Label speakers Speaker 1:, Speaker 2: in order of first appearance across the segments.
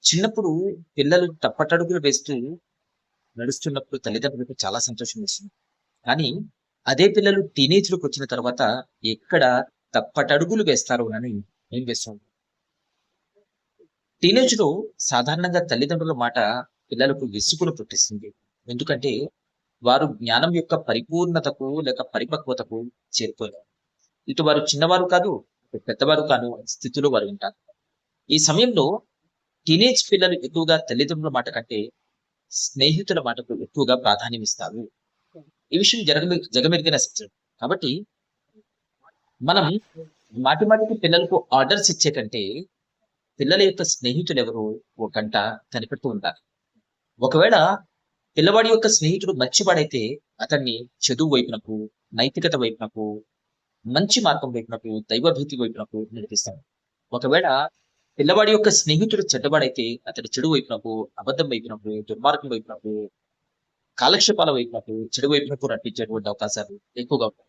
Speaker 1: చిన్నప్పుడు పిల్లలు తప్పటడుగులు వేస్తూ నడుస్తున్నప్పుడు తల్లిదండ్రులకు చాలా సంతోషం వేస్తుంది. కానీ అదే పిల్లలు టీనేజ్‌లోకి వచ్చిన తర్వాత ఎక్కడ తప్పటడుగులు వేస్తారో అని ఏం వేస్తాం. టీనేజ్‌లో సాధారణంగా తల్లిదండ్రుల మాట పిల్లలకు విసుగును పుట్టిస్తుంది. ఎందుకంటే వారు జ్ఞానం యొక్క పరిపూర్ణతకు లేక పరిపక్వతకు చేరుకోలేరు. ఇటు వారు చిన్నవారు కాదు, ఇటు పెద్దవారు కాను స్థితిలో వారు ఉంటారు. ఈ సమయంలో టీనేజ్ పిల్లలు ఎక్కువగా తల్లిదండ్రుల మాట కంటే స్నేహితుల మాటకు ఎక్కువగా ప్రాధాన్యం ఇస్తారు. ఈ విషయం జగమెరిగిన సత్యం. కాబట్టి మనం మాటి మాటికి పిల్లలకు ఆర్డర్స్ ఇచ్చే కంటే పిల్లల యొక్క స్నేహితులెవరో ఓ గంట కనిపెడుతూ ఉంటారు. ఒకవేళ పిల్లవాడి యొక్క స్నేహితుడు మంచివాడైతే అతన్ని చదువు వైపునకు, నైతికత వైపునకు, మంచి మార్గం వైపునకు, దైవభీతి వైపునకు నడిపిస్తాడు. ఒకవేళ పిల్లవాడి యొక్క స్నేహితుడు చెడ్డవాడైతే అతడు చెడు వైపునకు, అబద్ధం వైపునకు, దుర్మార్గం వైపునకు, కాలక్షేపాల వైపునకు, చెడు వైపునకు నడిపించేటువంటి అవకాశాలు ఎక్కువగా ఉంటాయి.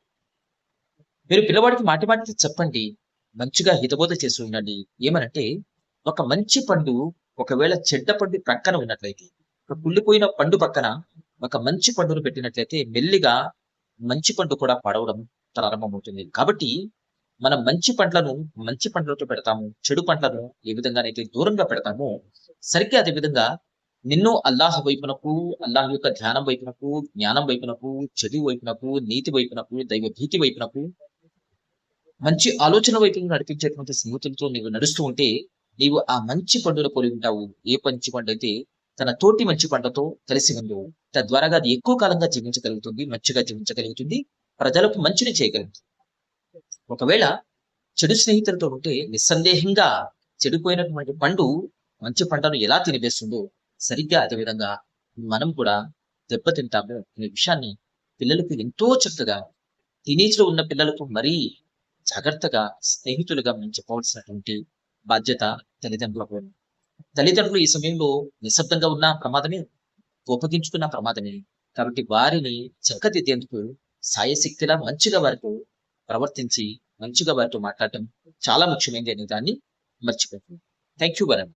Speaker 1: మీరు పిల్లవాడికి మాటి మాటికి చెప్పండి. మంచిగా హితబోధ చేసి ఉండండి. ఏమనంటే, ఒక మంచి పండు ఒకవేళ చెడ్డ పండు ప్రక్కన ఉన్నట్లయితే, ఒక కుళ్ళిపోయిన పండు పక్కన ఒక మంచి పండును పెట్టినట్లయితే మెల్లిగా మంచి పండు కూడా పడవడం ప్రారంభమవుతుంది. కాబట్టి మనం మంచి పండ్లతో పెడతాము. చెడు పండ్లను ఏ విధంగానైతే దూరంగా పెడతామో, సరిగ్గా అదే విధంగా నిన్ను అల్లాహ్ వైపునకు, అల్లాహ్ యొక్క ధ్యానం వైపునకు, జ్ఞానం వైపునకు, చదువు వైపునకు, నీతి వైపునకు, దైవ భీతి వైపునకు, మంచి ఆలోచన వైపున నడిపించేటువంటి స్నేహితులతో నీవు నడుస్తూ ఉంటే, నీవు ఆ మంచి పండును పోలి ఉంటావు. ఏ మంచి పండైతే తన తోటి మంచి పంటతో కలిసి ఉందో, తద్వారాగా అది ఎక్కువ కాలంగా జీవించగలుగుతుంది, మంచిగా జీవించగలుగుతుంది, ప్రజలకు మంచిని చేయగలుగుతుంది. ఒకవేళ చెడు స్నేహితులతో ఉంటే నిస్సందేహంగా చెడిపోయినటువంటి పండు మంచి పంటను ఎలా తినివేస్తుందో, సరిగ్గా అదే విధంగా మనం కూడా దెబ్బతింటాము అనే విషయాన్ని పిల్లలకు ఎంతో చక్కగా టీనేజ్‌లో ఉన్న పిల్లలకు మరీ జాగ్రత్తగా స్నేహితులుగా మనం చెప్పవలసినటువంటి బాధ్యత తల్లిదండ్రులకు ఉంది. తల్లిదండ్రులు ఈ సమయంలో నిశ్శబ్దంగా ఉన్న ప్రమాదమే, కోపగించుకున్న ప్రమాదమే. కాబట్టి వారిని చక్కదిద్దేందుకు సాయశక్తిలా మంచిగా వారితో ప్రవర్తించి, మంచిగా వారితో మాట్లాడటం చాలా ముఖ్యమైనది అనే దాన్ని మర్చిపోకండి. Thank you very much.